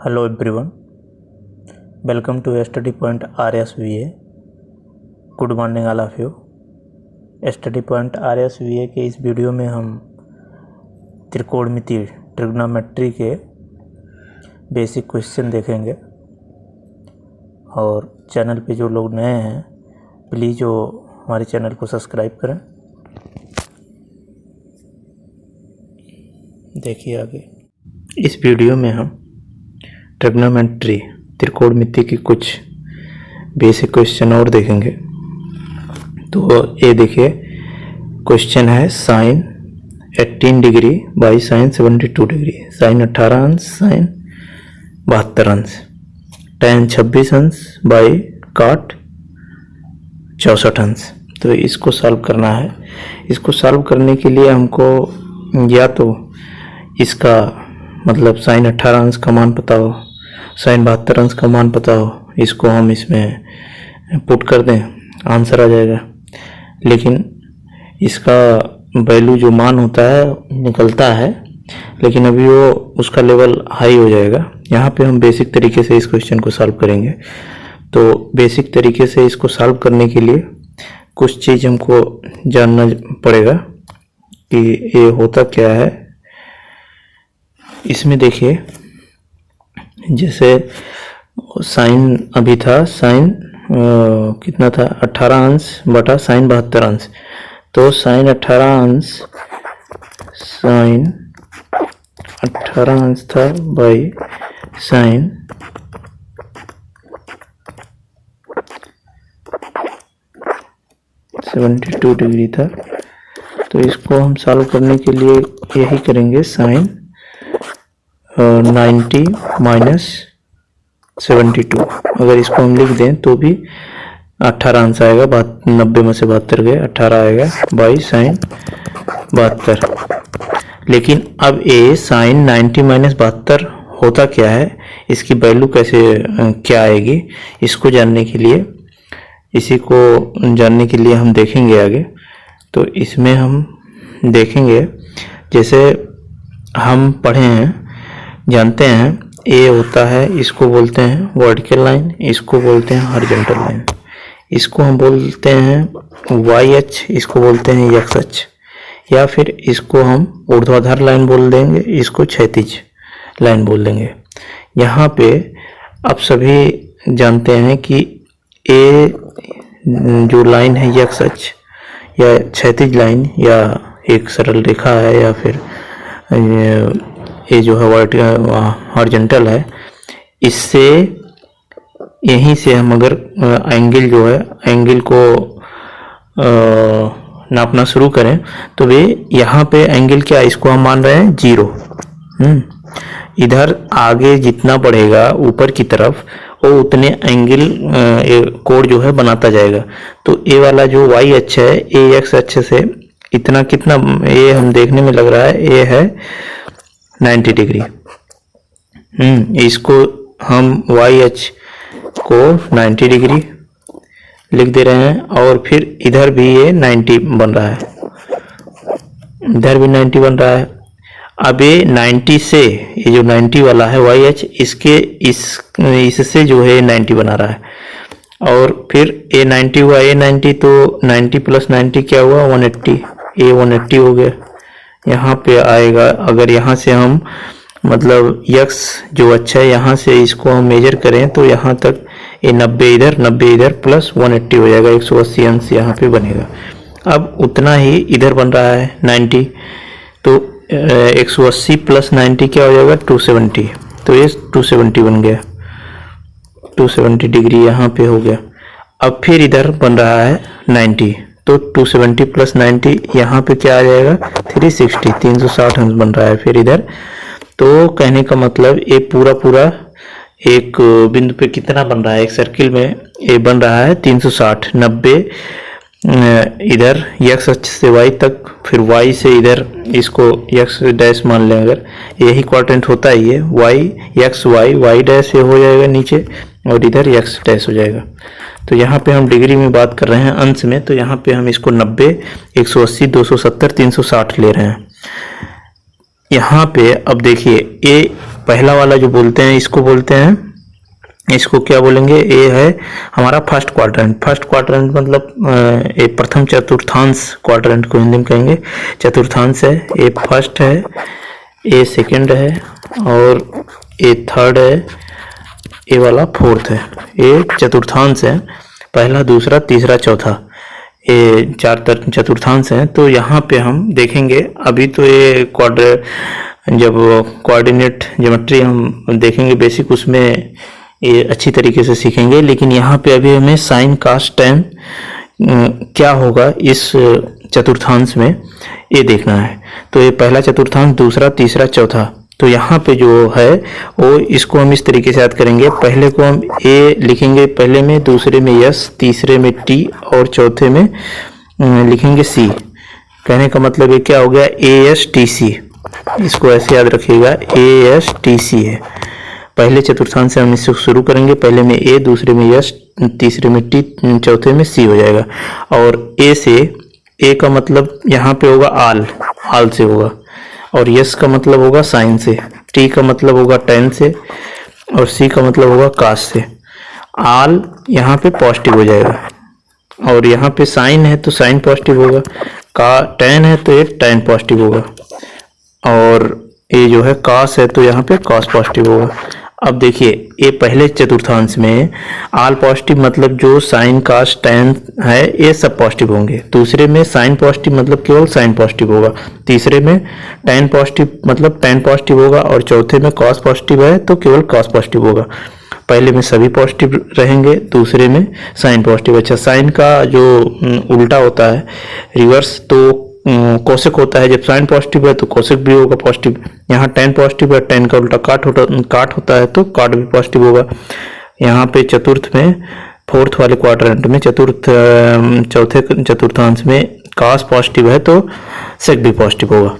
Hello everyone, welcome to Study Point RSVA. Good morning all of you. Study point RSVA के इस video में हम त्रिकोणमिति trigonometry के basic question देखेंगे। और चैनल पे जो लोग नए हैं प्लीज़ वो हमारे चैनल को सब्सक्राइब करें। देखिए आगे इस वीडियो में हम ट्रिग्नोमेट्री त्रिकोणमिति की कुछ बेसिक क्वेश्चन और देखेंगे। तो ये देखिए क्वेश्चन है sine 18 degree by sine 72 degree, sine 18 अंश, साइन 72 अंश, tan 26 अंश बाई काट 64 अंश। तो इसको सॉल्व करना है। इसको सॉल्व करने के लिए हमको या तो इसका मतलब साइन 18 अंश का मान पता हो, साइन 72 अंश का मान पता हो, इसको हम इसमें पुट कर दें, आंसर आ जाएगा। लेकिन इसका वैल्यू जो मान होता है निकलता है, लेकिन अभी वो उसका लेवल हाई हो जाएगा। यहाँ पे हम बेसिक तरीके से इस क्वेश्चन को सॉल्व करेंगे। तो बेसिक तरीके से इसको सॉल्व करने के लिए कुछ चीज़ हमको जानना पड़ेगा कि ये होता क्या है। इसमें देखिए जैसे साइन अभी था, साइन कितना था 18 अंश बटा साइन 72 अंश। तो साइन 18 अंश था बाई साइन 72 डिग्री था। तो इसको हम सॉल्व करने के लिए यही करेंगे, साइन 90 माइनस 72। अगर इसको हम लिख दें तो भी 18 अंश आएगा, 90 में से 72 गए, 18 आएगा बाई साइन 72। लेकिन अब ये साइन 90 माइनस 72 होता क्या है, इसकी वैल्यू कैसे क्या आएगी, इसको जानने के लिए हम देखेंगे आगे। तो इसमें हम देखेंगे, जैसे हम पढ़े हैं जानते हैं ए होता है, इसको बोलते हैं वर्टिकल लाइन, इसको बोलते हैं हॉरिजॉन्टल लाइन, इसको हम बोलते हैं वाई अक्ष, इसको बोलते हैं एक्स अक्ष, या फिर इसको हम ऊर्ध्वाधर लाइन बोल देंगे, इसको क्षैतिज लाइन बोल देंगे। यहाँ पे आप सभी जानते हैं कि ए जो लाइन है एक्स अक्ष या क्षैतिज लाइन या एक सरल रेखा है, या फिर ये जो है हॉरिजॉन्टल है, इससे यहीं से हम अगर एंगल जो है एंगल को नापना शुरू करें तो वे यहाँ पे एंगल क्या, इसको हम मान रहे हैं 0। इधर आगे जितना बढ़ेगा ऊपर की तरफ वो उतने एंगल कोण जो है बनाता जाएगा। तो ये वाला जो वाई अक्ष है, ए एक्स अक्ष से इतना कितना ये हम देखने में लग रहा है, ये है 90 डिग्री। इसको हम वाई अक्ष को 90 डिग्री लिख दे रहे हैं, और फिर इधर भी ये 90 बन रहा है, इधर भी 90 बन रहा है। अब ये 90 से, ये जो 90 वाला है वाई अक्ष, इससे जो है 90 बना रहा है। और फिर ये 90 हुआ, ये 90, तो 90 प्लस 90 क्या हुआ 180, ये 180 हो गया। यहाँ पे आएगा, अगर यहाँ से हम मतलब यक्स जो अच्छा है यहाँ से इसको हम मेजर करें तो यहाँ तक ये 90 इधर प्लस 180 हो जाएगा, 180 अंश यहाँ पे बनेगा। अब उतना ही इधर बन रहा है 90, तो 180 प्लस 90 क्या हो जाएगा 270। तो ये 270 बन गया, 270 डिग्री यहाँ पे हो गया। अब फिर इधर बन रहा है 90, तो 270 प्लस 90 यहाँ पे क्या आ जाएगा 360, 360 अंश बन रहा है फिर इधर। तो कहने का मतलब ये पूरा एक बिंदु पे कितना बन रहा है, एक सर्किल में ये बन रहा है 360, 90 इधर एक्स अक्ष से वाई तक, फिर वाई से इधर इसको एक्स डैश मान लें, अगर यही क्वाड्रेंट होता ही है, वाई एक्स वाई डैश से हो जाएगा नीचे, और इधर एक्स डैश हो जाएगा। तो यहाँ पे हम डिग्री में बात कर रहे हैं अंश में, तो यहाँ पे हम इसको 90, 180, 270, 360 ले रहे हैं। यहाँ पे अब देखिए ए पहला वाला जो बोलते हैं इसको बोलते हैं, इसको क्या बोलेंगे, ए है हमारा फर्स्ट क्वाड्रेंट। फर्स्ट क्वाड्रेंट मतलब ए प्रथम चतुर्थांश, क्वाड्रेंट को हिंदी में कहेंगे चतुर्थांश है। ए फर्स्ट है, ए सेकंड है और ए थर्ड है, ए वाला फोर्थ है। ए चतुर्थांश है, पहला दूसरा तीसरा चौथा, ये चार चतुर्थांश हैं। तो यहाँ पे हम देखेंगे, अभी तो ये जब कोऑर्डिनेट ज्योमेट्री हम देखेंगे बेसिक, उसमें ये अच्छी तरीके से सीखेंगे, लेकिन यहाँ पे अभी हमें साइन कास टेन क्या होगा इस चतुर्थांश में ये देखना है। तो ये पहला चतुर्थांश, दूसरा तीसरा चौथा, तो यहाँ पे जो है वो इसको हम इस तरीके से याद करेंगे। पहले को हम ए लिखेंगे पहले में, दूसरे में यस, तीसरे में टी और चौथे में लिखेंगे सी। कहने का मतलब ये क्या हो गया, ए एस टी सी। इसको ऐसे याद रखिएगा, ए एस टी सी है। पहले चतुर्थांश से हम इससे शुरू करेंगे, पहले में ए, दूसरे में यस, तीसरे में टी, चौथे में सी हो जाएगा। और ए से, ए का मतलब यहाँ पे होगा आल, आल से होगा, और यस का मतलब होगा साइन से, टी का मतलब होगा टेन से, और सी का मतलब होगा कास से। आल यहाँ पे पॉजिटिव हो जाएगा, और यहाँ पे साइन है तो साइन पॉजिटिव होगा, का टेन है तो ये टेन पॉजिटिव होगा, और ये जो है कास है तो यहाँ पे कास पॉजिटिव होगा। अब देखिए ये पहले चतुर्थांश में आल पॉजिटिव मतलब जो साइन कास टेन है ये सब पॉजिटिव होंगे। दूसरे में साइन पॉजिटिव मतलब केवल साइन पॉजिटिव होगा। तीसरे में टेन पॉजिटिव मतलब टेन पॉजिटिव होगा, और चौथे में कॉस पॉजिटिव है तो केवल कॉस पॉजिटिव होगा। पहले में सभी पॉजिटिव रहेंगे, दूसरे में साइन पॉजिटिव। अच्छा, साइन का जो उल्टा होता है रिवर्स, तो कोसेक होता है। जब साइन पॉजिटिव है तो कोसेक भी होगा पॉजिटिव। यहाँ टेन पॉजिटिव है, टेन का उल्टा काट होता है तो काट भी पॉजिटिव होगा। यहाँ पे चतुर्थ में, फोर्थ वाले क्वाड्रेंट में, चौथे चतुर्थांश में कास पॉजिटिव है तो सेक भी पॉजिटिव होगा।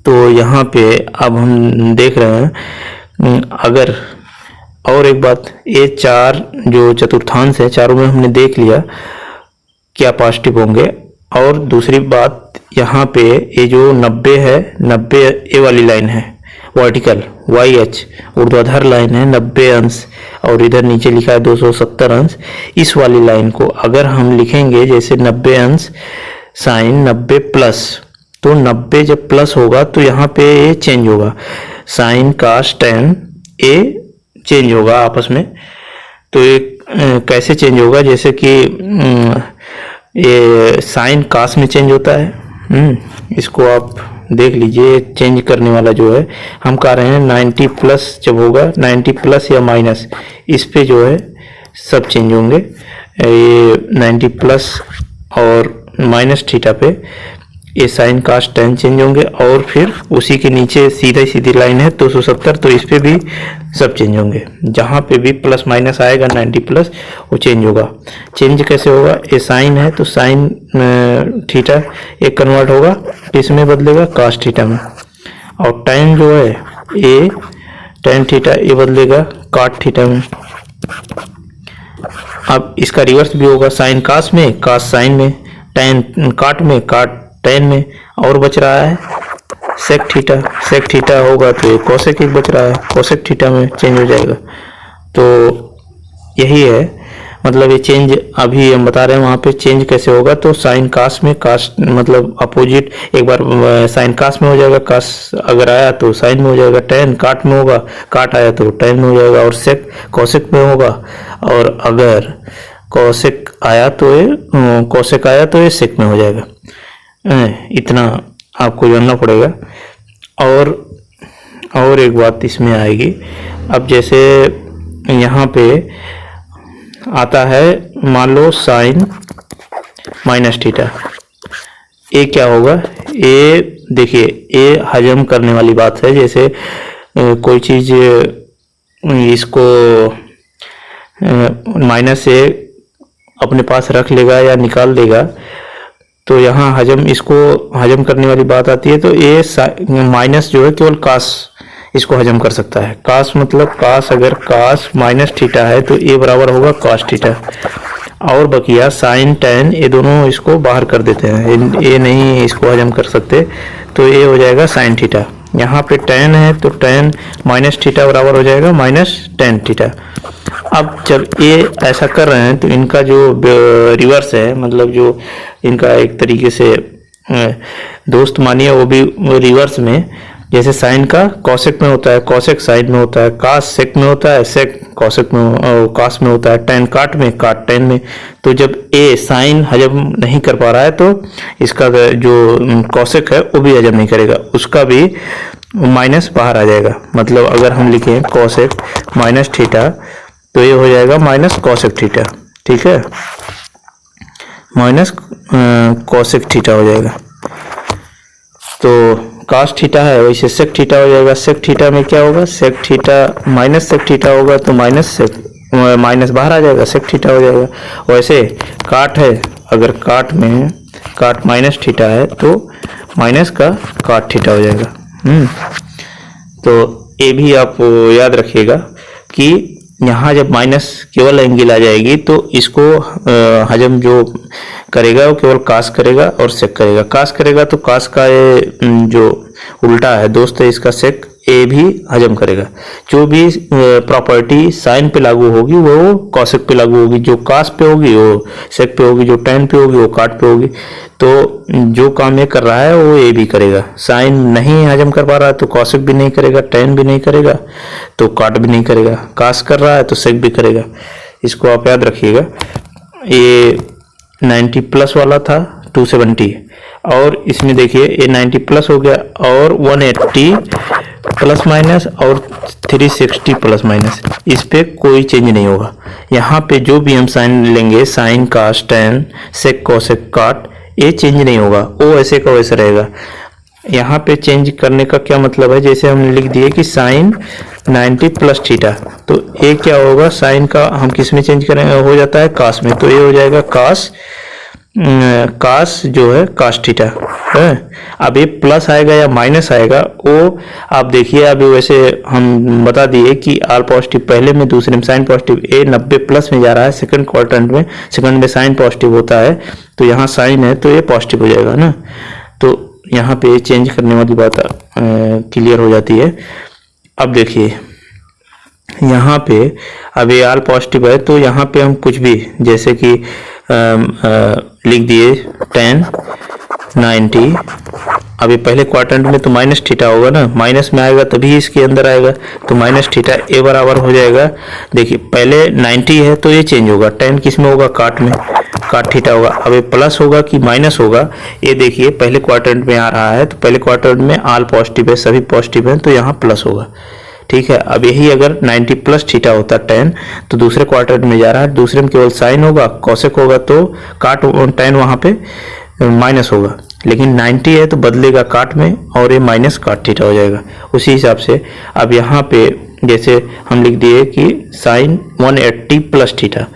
तो यहाँ पे अब हम देख रहे हैं, अगर और एक बात, ये चार जो चतुर्थांश है चारों में हमने देख लिया क्या पॉजिटिव होंगे। और दूसरी बात, यहाँ पे ये जो 90 है, 90 ए वाली लाइन है वर्टिकल, वाई एच ऊर्ध्वाधर लाइन है 90 अंश, और इधर नीचे लिखा है 270 अंश। इस वाली लाइन को अगर हम लिखेंगे जैसे 90 अंश साइन 90 प्लस, तो 90 जब प्लस होगा तो यहाँ पे ये चेंज होगा, साइन कास टेन ए चेंज होगा आपस में। तो ये कैसे चेंज होगा, जैसे कि ये साइन कास में चेंज होता है। इसको आप देख लीजिए, चेंज करने वाला जो है हम कह रहे हैं 90 प्लस जब होगा, 90 प्लस या माइनस, इस पे जो है सब चेंज होंगे। ये 90 प्लस और माइनस थीटा पे ये साइन कास टेन चेंज होंगे, और फिर उसी के नीचे सीधी लाइन है 270, तो इस पे भी सब चेंज होंगे। जहाँ पे भी प्लस माइनस आएगा 90 प्लस वो चेंज होगा। चेंज कैसे होगा, ये साइन है तो साइन थीटा एक कन्वर्ट होगा, इसमें बदलेगा कास थीटा में, और टेन जो है ये टेन थीटा ये बदलेगा काट थीटा में। अब इसका रिवर्स भी होगा, साइन कास में, कास साइन में, टेन काट में, काट टेन में, और बच रहा है सेक थीटा। सेक थीटा होगा तो ये कोसेक एक बच रहा है, कोसेक थीटा में चेंज हो जाएगा। तो यही है, मतलब ये चेंज अभी हम बता रहे हैं वहाँ पे चेंज कैसे होगा। तो साइन कास में, कास मतलब अपोजिट, एक बार साइन कास में हो जाएगा, कास अगर आया तो साइन में हो जाएगा, टेन काट में होगा, काट आया तो टेन में हो जाएगा, और सेक कोसेक में होगा, और अगर कोसेक आया तो ये सेक में हो जाएगा। इतना आपको जानना पड़ेगा। और एक बात इसमें आएगी, अब जैसे यहाँ पे आता है मान लो साइन माइनस थीटा, ये क्या होगा, ये देखिए ये हजम करने वाली बात है। जैसे कोई चीज इसको माइनस से अपने पास रख लेगा या निकाल देगा, तो यहाँ हजम, इसको हजम करने वाली बात आती है। तो ये माइनस जो है केवल कास इसको हजम कर सकता है। कास मतलब कास, अगर कास माइनस थीटा है तो ए बराबर होगा कास थीटा। और बकिया साइन टेन, ये दोनों इसको बाहर कर देते हैं, ये नहीं इसको हजम कर सकते, तो ये हो जाएगा साइन थीटा। यहाँ पे टेन है तो टेन माइनस थीटा बराबर हो जाएगा माइनस टेन थीटा। अब जब ये ऐसा कर रहे हैं तो इनका जो रिवर्स है, मतलब जो इनका एक तरीके से दोस्त मानिए वो भी रिवर्स में, जैसे साइन का कॉसेक में होता है, कॉसेक साइन में होता है, कास सेक में होता है, सेक कॉसेक में कास में होता है, टेन काट में, काट टेन में। तो जब ए साइन हजम नहीं कर पा रहा है तो इसका जो कॉसेक है वो भी हजम नहीं करेगा, उसका भी माइनस बाहर आ जाएगा। मतलब अगर हम लिखें कॉसेक माइनस थीटा तो ये हो जाएगा माइनस कॉसेक थीटा, ठीक है, माइनस कॉसेक थीटा हो जाएगा। तो कास थीटा है वैसे सेक थीटा हो जाएगा। सेक थीटा में क्या होगा, sec theta minus sec theta होगा तो माइनस सेक माइनस बाहर आ जाएगा, सेक थीटा हो जाएगा। वैसे काट है, अगर काट में काट माइनस थीटा है तो माइनस का काट थीटा हो जाएगा। तो ये भी आप याद रखिएगा कि यहाँ जब माइनस केवल एंगल आ जाएगी तो इसको हजम जो करेगा वो केवल कास करेगा और सेक करेगा। कास करेगा तो कास का ये जो उल्टा है दोस्त है इसका सेक, ए भी हजम करेगा। जो भी प्रॉपर्टी साइन पे लागू होगी वो कॉसेक पे लागू होगी, जो कास पे होगी वो सेक पे होगी, जो टेन पे होगी वो काट पे होगी। तो जो काम ये कर रहा है वो ए भी करेगा। साइन नहीं हजम कर पा रहा है तो कॉसेक भी नहीं करेगा, टेन भी नहीं करेगा तो काट भी नहीं करेगा, कास कर रहा है तो सेक भी करेगा। इसको आप याद रखिएगा। ये 90 प्लस वाला था 270 और इसमें देखिए ये 90 प्लस हो गया और 180 प्लस माइनस और 360 प्लस माइनस, इस पे कोई चेंज नहीं होगा। यहाँ पे जो भी हम साइन लेंगे, sign cos ten sec cosec काट, ये चेंज नहीं होगा, वो ऐसे का वैसे रहेगा। यहाँ पे चेंज करने का क्या मतलब है, जैसे हमने लिख दिए कि साइन 90 प्लस थीटा, तो ये क्या होगा, साइन का हम किस में चेंज करेंगे, हो जाता है कास में, तो ये हो जाएगा कास, कास जो है कास थीटा है। अब ये प्लस आएगा या माइनस आएगा वो आप देखिए। अभी वैसे हम बता दिए कि आल पॉजिटिव पहले में, दूसरे में साइन पॉजिटिव, ए 90 प्लस में जा रहा है सेकंड क्वाड्रेंट में, सेकंड में साइन पॉजिटिव होता है तो यहाँ साइन है तो ये पॉजिटिव हो जाएगा ना। तो यहाँ पे चेंज करने वाली बात क्लियर हो जाती है। अब देखिए यहाँ पे अब ये आल पॉजिटिव है तो यहाँ पे हम कुछ भी जैसे कि लिख दिए 10 90। अभी पहले क्वाड्रेंट में तो माइनस थीटा होगा ना, माइनस में आएगा तभी इसके अंदर आएगा, तो माइनस थीटा ए बराबर हो जाएगा। देखिए पहले 90 है तो ये चेंज होगा, 10 किस में होगा, काट में, काट थीटा होगा। अब ये प्लस होगा कि माइनस होगा, ये देखिए पहले क्वाड्रेंट में आ रहा है तो पहले क्वाड्रेंट में आल पॉजिटिव है, सभी पॉजिटिव है तो यहाँ प्लस होगा, ठीक है। अब यही अगर 90 प्लस थीटा होता 10 तो दूसरे क्वाड्रेंट में जा रहा है, दूसरे में केवल साइन होगा, कॉसेक होगा तो काट 10 वहां पे माइनस होगा, लेकिन 90 है तो बदलेगा काट में और ये माइनस काट थीटा हो जाएगा। उसी हिसाब से अब यहाँ पे जैसे हम लिख दिए कि sine 180 plus theta,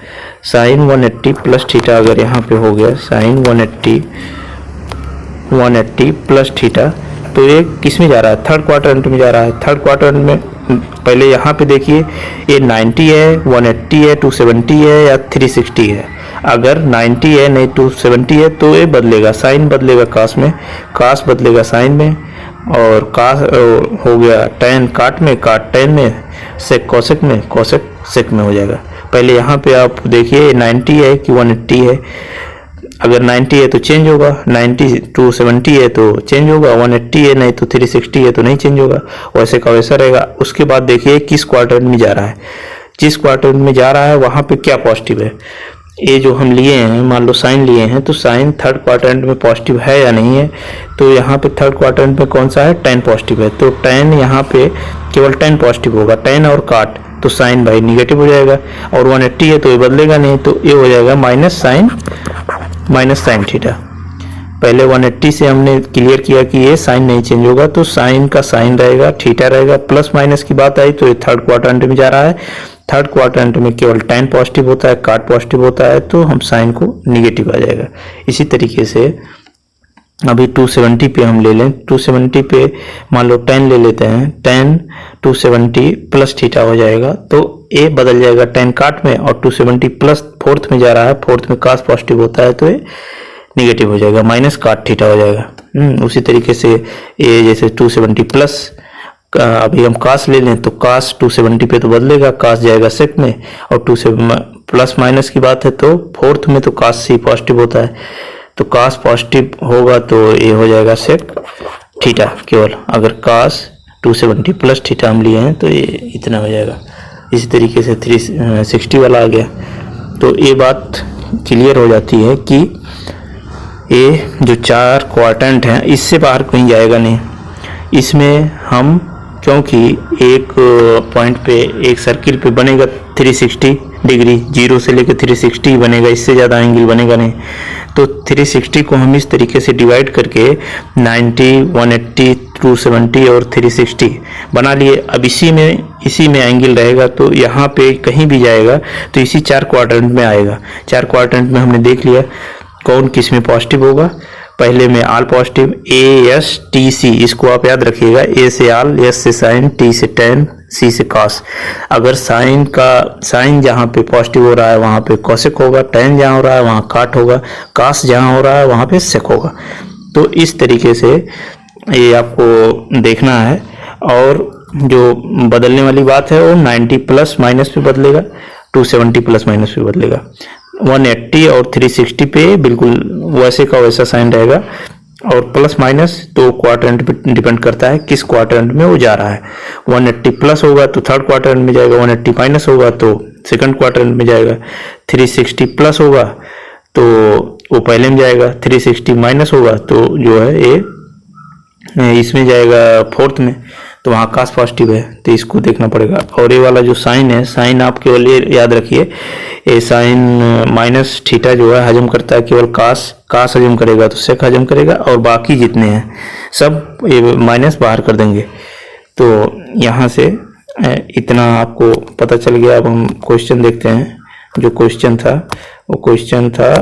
sine 180 plus theta अगर यहाँ पे हो गया साइन 180 प्लस थीटा, तो ये किस में जा रहा है, थर्ड क्वाड्रेंट में जा रहा है। थर्ड क्वाड्रेंट में पहले यहाँ पे देखिए ये 90 है, 180 है, 270 है या 360 है। अगर 90 है नहीं 270 है तो ये बदलेगा, साइन बदलेगा कास में, कास बदलेगा साइन में, और कास हो गया 10 काट में, काट 10 में, सेक कॉसेक में, कॉसेक सेक में हो जाएगा। पहले यहाँ पे आप देखिए 90 है कि 180 है, अगर 90 है तो चेंज होगा, 90 270 है तो चेंज होगा, 180 है नहीं तो 360 है तो नहीं चेंज होगा, वैसे का वैसा रहेगा। उसके बाद देखिए किस क्वाड्रेंट में जा रहा है, जिस क्वाड्रेंट में जा रहा है वहां पे क्या पॉजिटिव है। ये जो हम लिए हैं, मान लो साइन लिए हैं तो साइन थर्ड क्वाड्रेंट में पॉजिटिव है या नहीं है, तो यहाँ पे थर्ड क्वाड्रेंट में कौन सा है, 10 पॉजिटिव है, तो 10 यहाँ पे केवल 10 पॉजिटिव होगा, 10 और काट तो साइन भाई निगेटिव हो जाएगा, और 180 है तो ये बदलेगा नहीं तो ये हो जाएगा माइनस साइन थीटा। पहले 180 से हमने क्लियर किया कि ये साइन नहीं चेंज होगा, तो साइन का साइन रहेगा, थीटा रहेगा। प्लस माइनस की बात आई तो ये थर्ड क्वाड्रेंट में जा रहा है, थर्ड क्वाड्रेंट में केवल 10 पॉजिटिव होता है, काट पॉजिटिव होता है, तो हम साइन को निगेटिव आ जाएगा। इसी तरीके से अभी 270 पे हम ले लें, 270 पे मान लो 10 ले लेते हैं, 10 270 प्लस थीटा हो जाएगा, तो ए बदल जाएगा 10 काट में, और 270 प्लस फोर्थ में जा रहा है, फोर्थ में कास पॉजिटिव होता है तो ये निगेटिव हो जाएगा, माइनस काट थीटा हो जाएगा। उसी तरीके से ए जैसे 270 प्लस, अभी हम कास ले लें तो कास 270 पे तो बदलेगा, कास जाएगा सेक में, और 2 से प्लस माइनस की बात है तो फोर्थ में तो कास सी पॉजिटिव होता है, तो कास पॉजिटिव होगा तो ये हो जाएगा सेक थीटा केवल। अगर कास 270 प्लस थीटा हम लिए हैं तो ये इतना हो जाएगा। इसी तरीके से 360 वाला आ गया, तो ये बात क्लियर हो जाती है कि ये जो 4 क्वाड्रेंट हैं इससे बाहर कहीं जाएगा नहीं। इसमें हम क्योंकि एक पॉइंट पे एक सर्किल पे बनेगा 360 डिग्री, 0 से लेकर 360 ही बनेगा, इससे ज़्यादा एंगल बनेगा नहीं। तो 360 को हम इस तरीके से डिवाइड करके 90, 180, 270 और 360 बना लिए। अब इसी में एंगल रहेगा, तो यहाँ पे कहीं भी जाएगा तो इसी 4 क्वाड्रेंट में आएगा। 4 क्वाड्रेंट में हमने देख लिया कौन किस में पॉजिटिव होगा। पहले में all positive, A S T C, इसको आप याद रखिएगा, ए से आल, एस से साइन, टी से टेन, सी से कास। अगर साइन जहाँ पे पॉजिटिव हो रहा है वहाँ पे कोसेक होगा, टेन जहाँ हो रहा है वहाँ काट होगा, कास जहाँ हो रहा है वहाँ पे सेक होगा। तो इस तरीके से ये आपको देखना है। और जो बदलने वाली बात है वो 90 प्लस माइनस पे बदलेगा, 270 प्लस माइनस पे बदलेगा, 180 और 360 पे बिल्कुल वैसे का वैसा साइन रहेगा। और प्लस माइनस तो क्वाड्रेंट पे डिपेंड करता है किस क्वाड्रेंट में वो जा रहा है। 180 प्लस होगा तो थर्ड क्वाड्रेंट में जाएगा, 180 माइनस होगा तो सेकंड क्वाड्रेंट में जाएगा, 360 प्लस होगा तो वो पहले में जाएगा, 360 माइनस होगा तो जो है ये इसमें जाएगा फोर्थ में, तो वहाँ कास पॉजिटिव है तो इसको देखना पड़ेगा। और ये वाला जो साइन है, साइन आप केवल ये याद रखिए, ये साइन माइनस थीटा जो है हजम करता है केवल कास हजम करेगा तो सेक हजम करेगा, और बाकी जितने हैं सब ये माइनस बाहर कर देंगे। तो यहाँ से इतना आपको पता चल गया। अब हम क्वेश्चन देखते हैं। जो क्वेश्चन था वो क्वेश्चन था,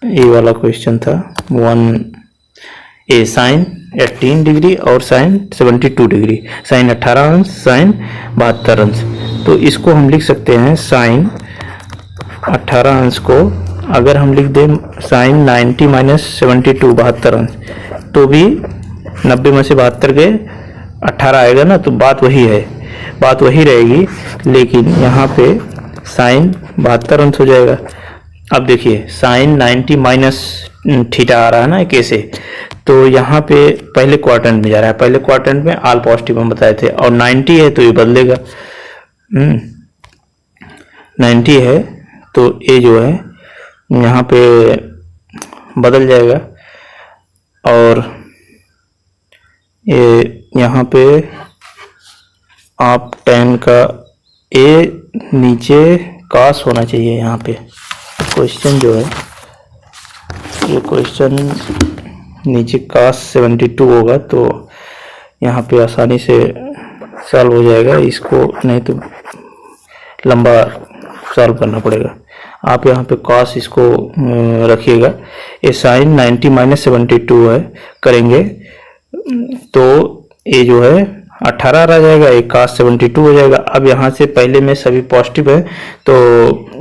ये वाला क्वेश्चन था 1A, साइन 18 डिग्री और साइन 72 डिग्री, साइन 18 अंश, साइन 72 अंश। तो इसको हम लिख सकते हैं साइन 18 अंश को अगर हम लिख दें साइन 90 माइनस 72 72 अंश, तो भी 90 में से 72 गए 18 आएगा ना, तो बात वही है, बात वही रहेगी। लेकिन यहाँ पे साइन 72 अंश हो जाएगा। अब देखिए साइन 90 माइनस थीटा आ रहा है ना कैसे, तो यहाँ पे पहले क्वाड्रेंट में जा रहा है, पहले क्वाड्रेंट में आल पॉजिटिव हम बताए थे, और 90 है तो ये बदलेगा, 90 है तो ये जो है यहाँ पे बदल जाएगा, और ये यहाँ पे आप tan का ए नीचे कास होना चाहिए। यहाँ पे क्वेश्चन जो है ये क्वेश्चन नीचे कास 72 होगा, तो यहाँ पे आसानी से सॉल्व हो जाएगा। इसको नहीं तो लंबा सॉल्व करना पड़ेगा। आप यहाँ पे कास इसको रखिएगा। ये साइन 90 माइनस 72 है, करेंगे तो ये जो है 18 रह जाएगा, एक कास 72 हो जाएगा। अब यहाँ से पहले में सभी पॉजिटिव है तो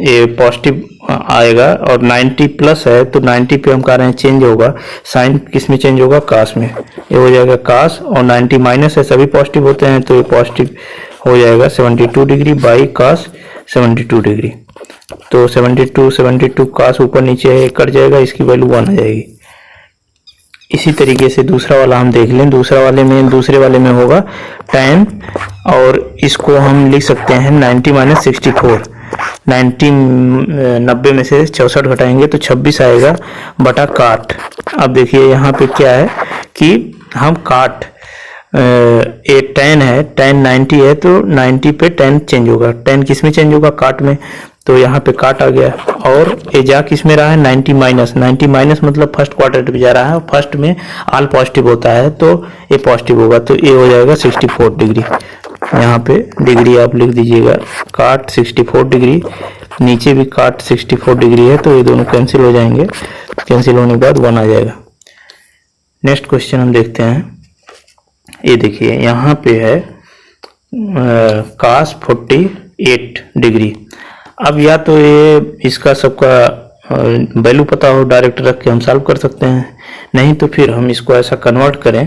ये पॉजिटिव आएगा, और 90 प्लस है तो 90 पे हम कह रहे हैं चेंज होगा, साइन किस में चेंज होगा, कास में, ये हो जाएगा कास। और 90 माइनस है, सभी पॉजिटिव होते हैं तो ये पॉजिटिव हो जाएगा 72 डिग्री बाई कास 72 डिग्री। तो 72 कास ऊपर नीचे है, कट जाएगा, इसकी वैल्यू 1 आ जाएगी। इसी तरीके से दूसरा वाला हम देख लें। दूसरे वाले में होगा tan, और इसको हम लिख सकते हैं 90 माइनस 64, 90 में से 64 घटाएंगे तो 26 आएगा बटा काट। अब देखिए यहाँ पे क्या है कि हम काट, ये tan है, tan 90 है तो 90 पे tan चेंज होगा, tan किस में चेंज होगा, काट में, तो यहाँ पे काट आ गया। और ये जा किस में रहा है, 90 माइनस मतलब फर्स्ट क्वाड्रेंट में जा रहा है, फर्स्ट में आल पॉजिटिव होता है तो ये पॉजिटिव होगा, तो ये हो जाएगा 64 डिग्री। यहाँ पे डिग्री आप लिख दीजिएगा, काट 64 डिग्री, नीचे भी काट 64 डिग्री है, तो ये दोनों कैंसिल हो जाएंगे, कैंसिल होने के बाद 1 आ जाएगा। नेक्स्ट क्वेश्चन हम देखते हैं। ये देखिए यहाँ पे है cos 48 डिग्री। अब या तो ये इसका सबका वैल्यू पता हो, डायरेक्ट रख के हम सॉल्व कर सकते हैं, नहीं तो फिर हम इसको ऐसा कन्वर्ट करें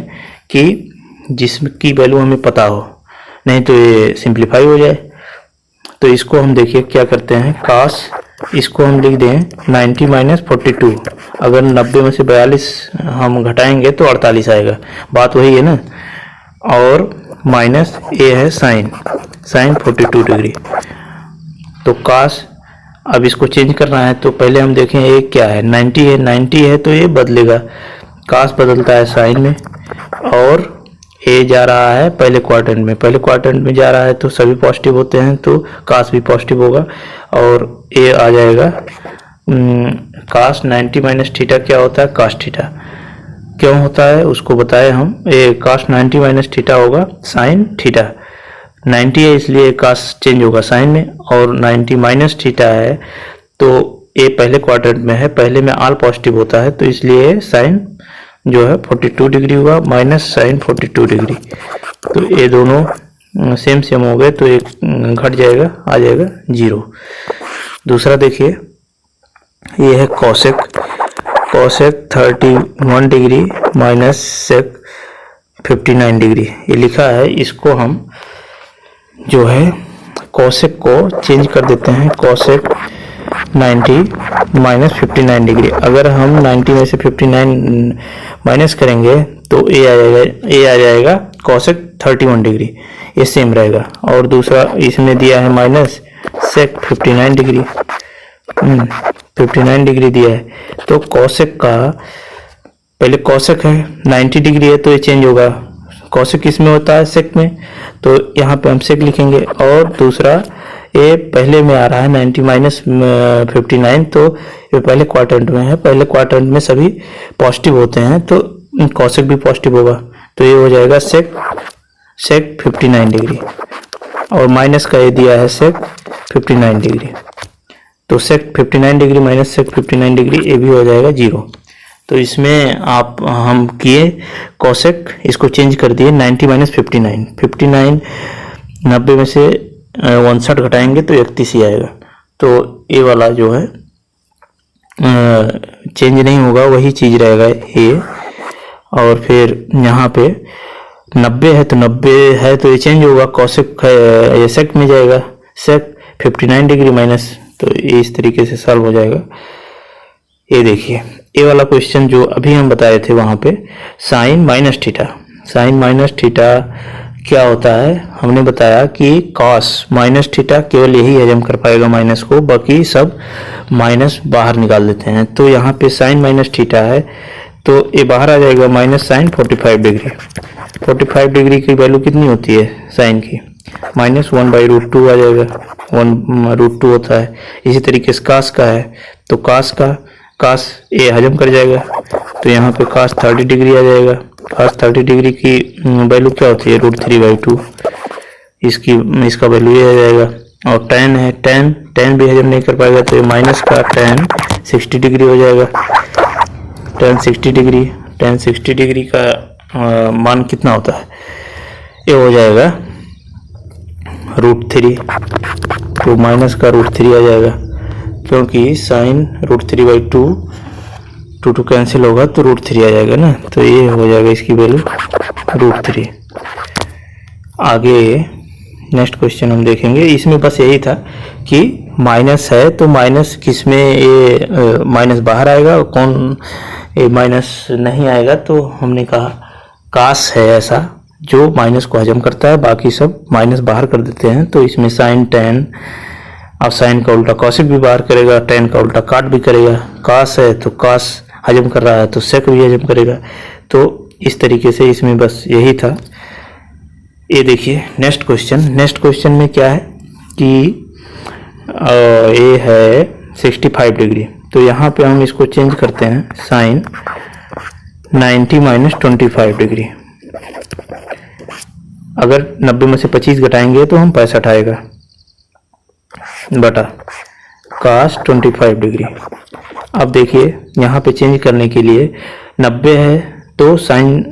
कि जिसकी वैल्यू हमें पता हो, नहीं तो ये सिंप्लीफाई हो जाए। तो इसको हम देखिए क्या करते हैं, cos इसको हम लिख दें 90 माइनस 42। अगर 90 में से 42 हम घटाएंगे तो 48 आएगा, बात वही है ना। और माइनस ए है साइन 42 डिग्री। तो cos अब इसको चेंज करना है तो पहले हम देखें ये क्या है, 90 है, 90 है तो ये बदलेगा, cos बदलता है साइन में, और ए जा रहा है पहले क्वाड्रेंट में, पहले क्वाड्रेंट में जा रहा है तो सभी पॉजिटिव होते हैं तो cos भी पॉजिटिव होगा, और ए आ जाएगा cos 90 माइनस थीटा क्या होता है, cos थीटा। क्यों होता है उसको बताए हम, ए cos 90 माइनस थीटा होगा साइन थीटा, 90 है इसलिए cos चेंज होगा साइन में, और 90 माइनस थीटा है तो ए पहले क्वाड्रेंट में है, पहले में ऑल पॉजिटिव होता है तो इसलिए साइन जो है 42 डिग्री हुआ माइनस साइन 42 डिग्री। तो ये दोनों सेम हो गए तो एक घट जाएगा, आ जाएगा 0। दूसरा देखिए ये है cosec 31 degree minus sec 59 degree, ये लिखा है। इसको हम जो है कोसेक को चेंज कर देते हैं, कोसेक 90 माइनस 59 डिग्री। अगर हम 90 में से 59 माइनस करेंगे तो ए आ जाएगा कोसेक 31 डिग्री, ये सेम रहेगा। और दूसरा इसमें दिया है माइनस सेक 59 डिग्री, 59 डिग्री दिया है तो कोसेक का पहले कोसेक है 90 डिग्री है तो ये चेंज होगा, कोसेक किसमें होता है, सेक में, तो यहाँ पे हम सेक लिखेंगे। और दूसरा ये पहले में आ रहा है 90 माइनस 59 तो ये पहले क्वाड्रेंट में है, पहले क्वाड्रेंट में सभी पॉजिटिव होते हैं तो कोसेक भी पॉजिटिव होगा, तो ये हो जाएगा सेक 59 डिग्री, और माइनस का ये दिया है सेक 59 डिग्री, तो सेक 59 डिग्री माइनस सेक 59 डिग्री ये भी हो जाएगा 0। तो इसमें आप हम किए कोसेक, इसको चेंज कर दिए 90 माइनस 59 90 में से 59 घटाएंगे तो 31 ही आएगा, तो ये वाला जो है चेंज नहीं होगा, वही चीज रहेगा ये। और फिर यहाँ पे 90 है तो 90 है तो ये चेंज होगा, कोसेक ये सेक में जाएगा, सेक 59 डिग्री माइनस, तो ये इस तरीके से सॉल्व हो जाएगा। ये देखिए ये वाला क्वेश्चन जो अभी हम बताए थे वहां पे साइन माइनस थीटा क्या होता है, हमने बताया कि cos माइनस थीटा केवल यही हजम कर पाएगा माइनस को, बाकी सब माइनस बाहर निकाल देते हैं। तो यहाँ पे साइन माइनस थीटा है तो ये बाहर आ जाएगा माइनस साइन 45 डिग्री। 45 डिग्री की वैल्यू कितनी होती है साइन की, माइनस 1/√2 आ जाएगा, 1√2 होता है। इसी तरीके से cos का है तो cos ये हजम कर जाएगा, तो यहाँ पे cos 30 डिग्री आ जाएगा। cos 30 डिग्री की वैल्यू क्या होती है, √3/2, इसका वैल्यू ये आ जाएगा। और tan है, tan भी हजम नहीं कर पाएगा तो ये माइनस का tan 60 डिग्री हो जाएगा। tan 60 डिग्री का मान कितना होता है, ये हो जाएगा √3, तो माइनस का √3 आ जाएगा, क्योंकि साइन √3/2 2 कैंसिल होगा तो √3 आ जाएगा ना, तो ये हो जाएगा इसकी वैल्यू √3। आगे नेक्स्ट क्वेश्चन हम देखेंगे, इसमें बस यही था कि माइनस है तो माइनस किस में, ये माइनस बाहर आएगा और कौन ये माइनस नहीं आएगा, तो हमने कहा cos है ऐसा जो माइनस को हजम करता है, बाकी सब माइनस बाहर कर देते हैं। तो इसमें साइन tan, अब साइन का उल्टा कोसेक भी बाहर करेगा, tan का उल्टा काट भी करेगा, cos है तो cos हजम कर रहा है तो सेक भी हजम करेगा। तो इस तरीके से इसमें बस यही था। ये देखिए नेक्स्ट क्वेश्चन में क्या है कि ये है 65 डिग्री, तो यहाँ पे हम इसको चेंज करते हैं साइन 90 माइनस 25 डिग्री। अगर 90 में से 25 घटाएंगे तो हम 65 आएगा बटा cos 25 डिग्री। अब देखिए यहाँ पे चेंज करने के लिए 90 है तो साइन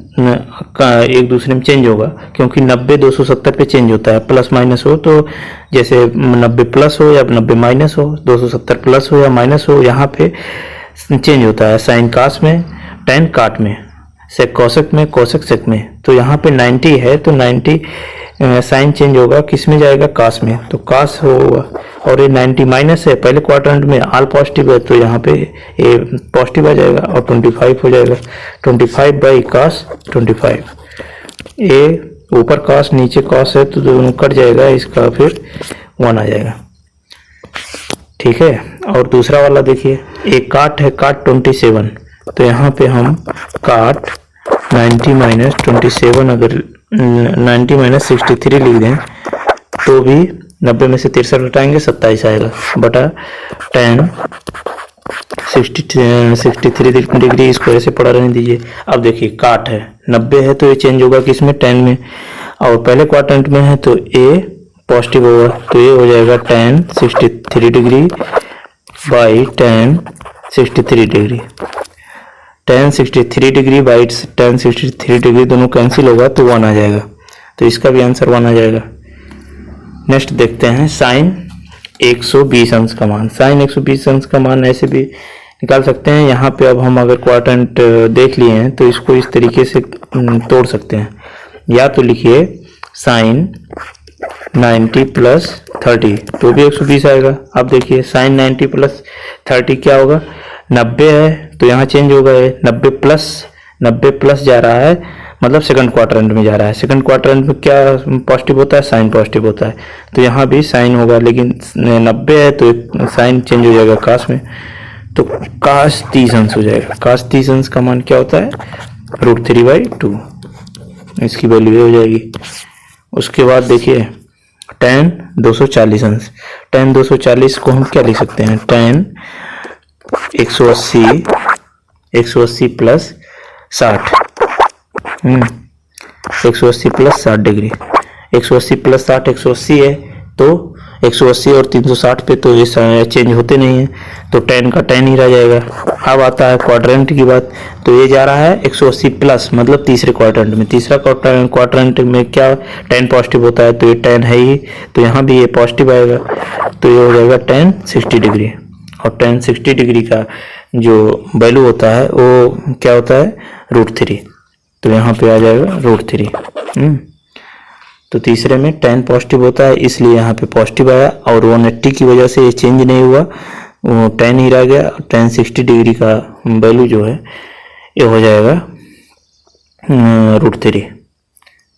का एक दूसरे में चेंज होगा, क्योंकि 90 270 पे चेंज होता है, प्लस माइनस हो तो जैसे 90 प्लस हो या 90 माइनस हो, 270 प्लस हो या माइनस हो, यहाँ पे चेंज होता है। साइन कास में, टेन काट में, सेक कोसेक में, कोसेक सेक में। तो यहाँ पे 90 है तो 90 साइन चेंज होगा, किस में जाएगा, कास में, तो कास होगा। और ये 90 माइनस है, पहले क्वाड्रेंट में ऑल पॉजिटिव है तो यहाँ पे ये पॉजिटिव आ जाएगा और 25 हो जाएगा, 25 बाई कास 25। ये ऊपर कास नीचे कास है तो दोनों कट जाएगा, इसका फिर 1 आ जाएगा। ठीक है। और दूसरा वाला देखिए, एक काट है, काट 27, तो यहाँ पे हम काट 90 माइनस 27, अगर 90 माइनस 63 लिख दें तो भी 90 में से 63 हटाएंगे 27 आएगा, बटा tan 63 डिग्री। इसको ऐसे पढ़ा रहने दीजिए। अब देखिए काट है, 90 है तो ये चेंज होगा किसमें, tan में, और पहले क्वाड्रेंट में है तो ए पॉजिटिव होगा, तो ये हो जाएगा tan 63 degree by tan 63 degree. tan 63 degree by tan 63 degree दोनों कैंसिल होगा तो 1 आ जाएगा, तो इसका भी आंसर 1 आ जाएगा। नेक्स्ट देखते हैं साइन 120 अंश का मान। साइन 120 अंश का मान ऐसे भी निकाल सकते हैं। यहाँ पे अब हम अगर क्वाड्रेंट देख लिए हैं तो इसको इस तरीके से तोड़ सकते हैं। या तो लिखिए साइन 90 प्लस 30 तो भी 120 आएगा। अब देखिए साइन 90 प्लस 30 क्या होगा, 90 है तो यहाँ चेंज होगा, 90 प्लस जा रहा है मतलब सेकंड क्वाड्रेंट में जा रहा है। सेकंड क्वाड्रेंट में क्या पॉजिटिव होता है, साइन पॉजिटिव होता है, तो यहाँ भी साइन होगा, लेकिन 90 है तो साइन चेंज हो जाएगा कास में, तो कास 30 अंश हो जाएगा। कास 30 अंश का मान क्या होता है, √3/2, इसकी वैल्यू हो जाएगी। उसके बाद देखिए tan 240 अंश। tan 240 को हम क्या लिख सकते हैं, tan 180 plus 60, 180 plus 60 degree. 180 plus 60, 180 है तो 180 और 360 पे तो ये चेंज होते नहीं है, तो tan का tan ही रह जाएगा। अब आता है क्वाड्रेंट की बात, तो ये जा रहा है 180 प्लस मतलब तीसरे क्वाड्रेंट में। तीसरा क्वाड्रेंट में क्या tan पॉजिटिव होता है, तो ये tan है ही, तो यहाँ भी ये पॉजिटिव आएगा, तो ये हो जाएगा tan 60 डिग्री। और tan 60 डिग्री का जो वैल्यू होता है वो क्या होता है, √3, तो यहाँ पे आ जाएगा √3। तो तीसरे में tan पॉजिटिव होता है इसलिए यहाँ पे पॉजिटिव आया, और 180 की वजह से ये चेंज नहीं हुआ, वो tan ही रह गया। tan 60 डिग्री का वैल्यू जो है ये हो जाएगा √3।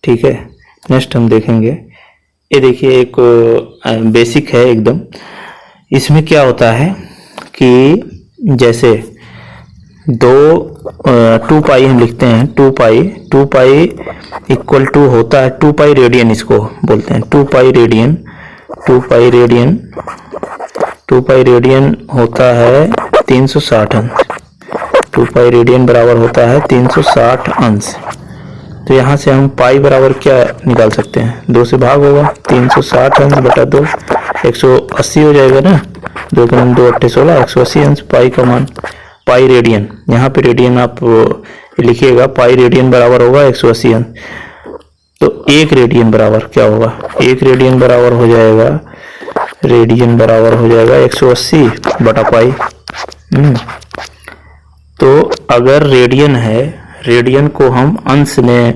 ठीक है। नेक्स्ट हम देखेंगे, ये देखिए एक बेसिक है एकदम। इसमें क्या होता है कि जैसे 2 पाई हम लिखते हैं, 2 पाई इक्वल टू होता है 2 पाई रेडियन, इसको बोलते हैं 2 पाई रेडियन। 2 पाई रेडियन होता है 360 अंश। 2 पाई रेडियन बराबर होता है 360 अंश। तो यहाँ से हम पाई बराबर क्या निकाल सकते हैं, 2 से भाग होगा, 360 अंश बटा 2, 180 हो जाएगा ना, 2 के 2 8 16, 180 अंश पाई का मान। पाई रेडियन, यहाँ पे रेडियन आप लिखिएगा, पाई रेडियन बराबर होगा 180 अंश। तो 1 रेडियन बराबर क्या होगा, 1 रेडियन बराबर हो जाएगा, 180 बटा पाई। तो अगर रेडियन है, रेडियन को हम अंश में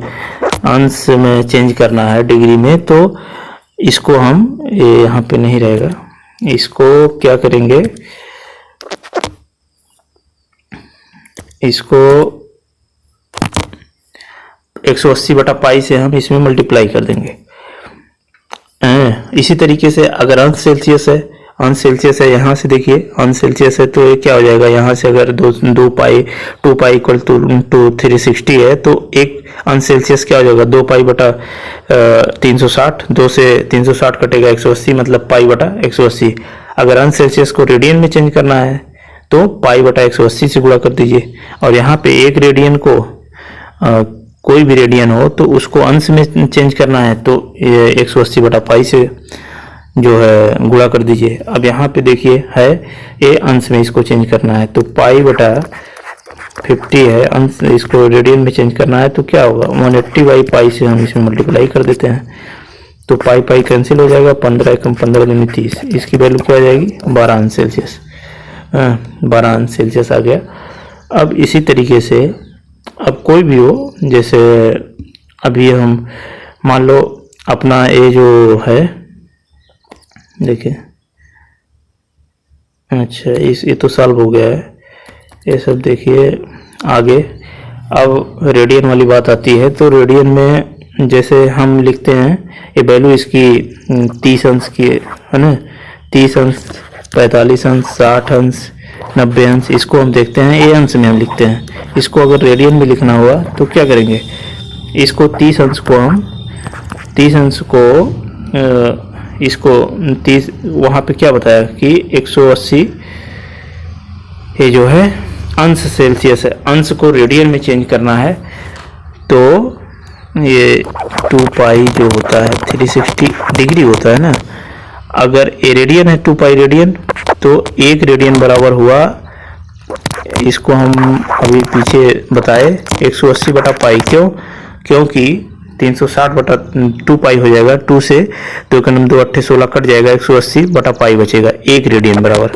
चेंज करना है डिग्री में, तो इसको हम यहाँ पे नहीं रहेगा, इसको क्या करेंगे, इसको 180 बटा पाई से हम इसमें मल्टीप्लाई कर देंगे। इसी तरीके से अगर अंश सेल्सियस है, यहाँ से देखिए अंश सेल्सियस है तो ये क्या हो जाएगा, यहाँ से अगर 2 पाई इक्वल टू 360 है तो एक अंश सेल्सियस क्या हो जाएगा, 2 पाई बटा 360, 2 से 360 कटेगा 180 मतलब पाई बटा 180। अगर अंश सेल्सियस को रेडियन में चेंज करना है तो पाई बटा 180 से गुणा कर दीजिए। और यहाँ पे एक रेडियन को कोई भी रेडियन हो तो उसको अंश में चेंज करना है तो 180 बटा पाई से जो है गुणा कर दीजिए। अब यहाँ पे देखिए है ये अंश में इसको चेंज करना है तो पाई बटा 50 है, अंश इसको रेडियन में चेंज करना है तो क्या होगा 180 बाई पाई से हम इसमें मल्टीप्लाई कर देते हैं तो पाई पाई कैंसिल हो जाएगा, 15 एकम 15 दूनी 30, इसकी वैल्यू क्या आ जाएगी 12 अंश सेल्सियस। 12 अंश सेल्सियस आ गया। अब इसी तरीके से अब कोई भी हो, जैसे अभी हम मान लो अपना ये जो है देखिए, अच्छा ये तो सॉल्व हो गया है ये सब। देखिए आगे अब रेडियन वाली बात आती है, तो रेडियन में जैसे हम लिखते हैं ये वैल्यू इसकी 30 अंश की है ना, 30 अंश, 45 अंश, 60 अंश, 90 अंश, इसको हम देखते हैं ये अंश में हम लिखते हैं। इसको अगर रेडियन में लिखना हुआ तो क्या करेंगे, इसको 30 अंश को हम 30 अंश को इसको 30 वहाँ पे क्या बताया कि 180 ये जो है अंश सेल्सियस है, अंश को रेडियन में चेंज करना है तो ये 2 पाई जो होता है 360 डिग्री होता है ना। अगर ये रेडियन है 2 पाई रेडियन तो 1 रेडियन बराबर हुआ, इसको हम अभी पीछे बताए 180 बटा पाई, क्योंकि 360 बटा 2 पाई हो जाएगा, 2 से 2 का 2 8 16 कट जाएगा, 180 बटा पाई बचेगा 1 रेडियन बराबर।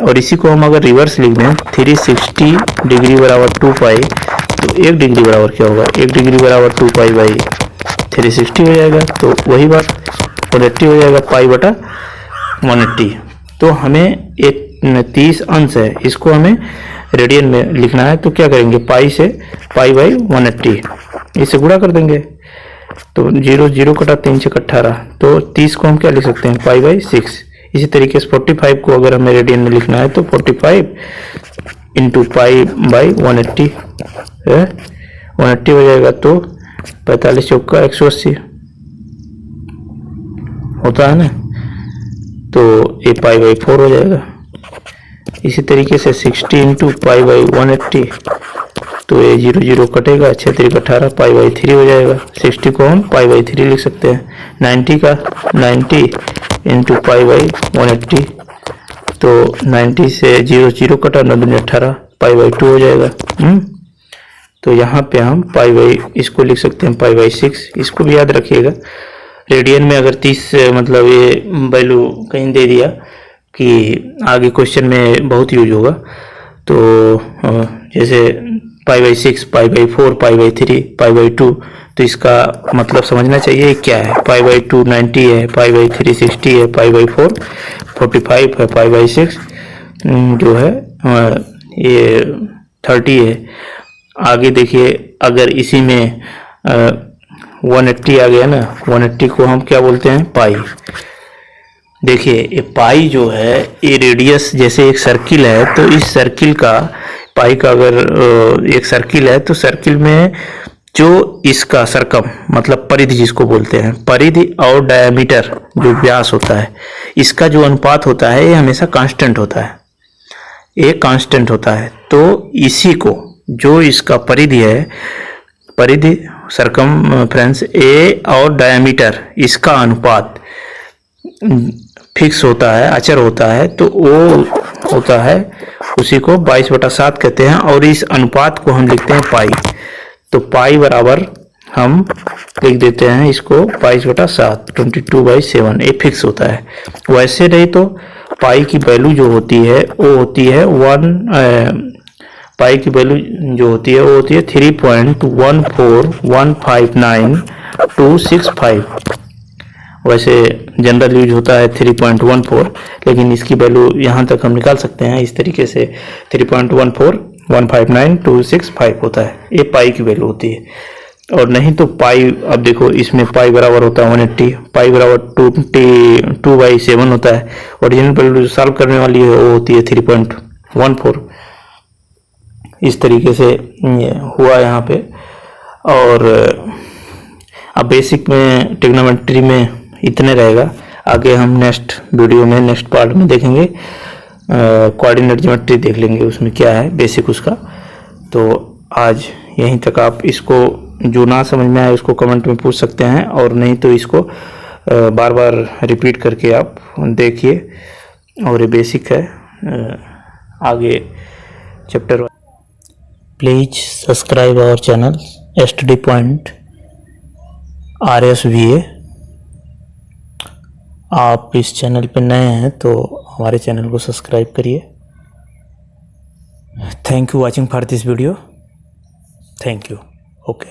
और इसी को हम अगर रिवर्स लिख दें 360 डिग्री बराबर 2 पाई तो 1 डिग्री बराबर क्या होगा, 1 डिग्री बराबर 2 पाई बाई 360 हो जाएगा, तो वही बात 180 हो जाएगा पाई बटा 180। तो हमें एक 30 अंश है, इसको हमें रेडियन में लिखना है तो क्या करेंगे, पाई से पाई बाई 180 इसे गुणा कर देंगे तो 0 0 कटा 3 से 18, तो 30 को हम क्या लिख सकते हैं पाई बाई 6। इसी तरीके से 45 को अगर हमें रेडियन में लिखना है तो 45 इंटू पाई बाई 180 है, 180 हो जाएगा तो 45 चौका 180 होता है ना, तो ये पाई बाई 4 हो जाएगा। इसी तरीके से 60 इंटू पाई बाई 180 तो ये 0 0 कटेगा, 6 3 18 पाई बाई 3 हो जाएगा। 60 को हम पाई बाई 3 लिख सकते हैं। 90 का 90 इंटू पाई बाई 180 तो 90 से 0 0 कटा 9 दूनी 18 पाई बाई 2 हो जाएगा। तो यहाँ पे हम पाई बाई इसको लिख सकते हैं पाई बाई 6। इसको भी याद रखिएगा, रेडियन में अगर 30 मतलब ये वैल्यू कहीं दे दिया कि आगे क्वेश्चन में बहुत यूज होगा, तो जैसे pi by 6, pi by 4, pi by 3, pi by 2, तो इसका मतलब समझना चाहिए क्या है। पाई बाई 2 90 है, पाई बाई 3 60 है, पाई बाई 4 45 है, पाई बाई 6 जो है ये 30 है। आगे देखिए अगर इसी में 180 आ गया ना, 180 को हम क्या बोलते हैं पाई। देखिए ये पाई जो है ये रेडियस, जैसे एक सर्किल है तो इस सर्किल का पाई का अगर एक सर्किल है तो सर्किल में जो इसका सरकम मतलब परिधि जिसको बोलते हैं, परिधि और डायमीटर जो व्यास होता है, इसका जो अनुपात होता है ये हमेशा कांस्टेंट होता है, ये कांस्टेंट होता है। तो इसी को जो इसका परिधि है, परिधि सरकमफ्रेंस ए और डायमीटर, इसका अनुपात फिक्स होता है, अचर होता है, तो वो होता है उसी को 22/7 कहते हैं। और इस अनुपात को हम लिखते हैं पाई। तो पाई बराबर हम लिख देते हैं इसको 22/7 22/7, ये फिक्स होता है। वैसे नहीं तो पाई की वैल्यू जो होती है वो होती है पाई की वैल्यू जो होती है वो होती है 3.14159.265। वैसे जनरल यूज होता है 3.14, लेकिन इसकी वैल्यू यहाँ तक हम निकाल सकते हैं इस तरीके से 3.14159.265 होता है, ये पाई की वैल्यू होती है। और नहीं तो पाई, अब देखो इसमें पाई बराबर होता है 180, पाई बराबर 22/7 होता है। ओरिजिनल वैल्यू सॉल्व करने वाली है वो होती है 3.14। इस तरीके से हुआ यहाँ पे। और अब बेसिक में ट्रिग्नोमेट्री में इतने रहेगा। आगे हम नेक्स्ट वीडियो में नेक्स्ट पार्ट में देखेंगे, कोऑर्डिनेट ज्योमेट्री देख लेंगे उसमें क्या है बेसिक उसका। तो आज यहीं तक, आप इसको जो ना समझ में आए उसको कमेंट में पूछ सकते हैं, और नहीं तो इसको बार बार रिपीट करके आप देखिए। और ये बेसिक है, आगे chapter Please subscribe our channel STD Point RSVA। आप इस चैनल पे नए हैं तो हमारे चैनल को सब्सक्राइब करिए। Thank you watching for this video. Thank you. Okay.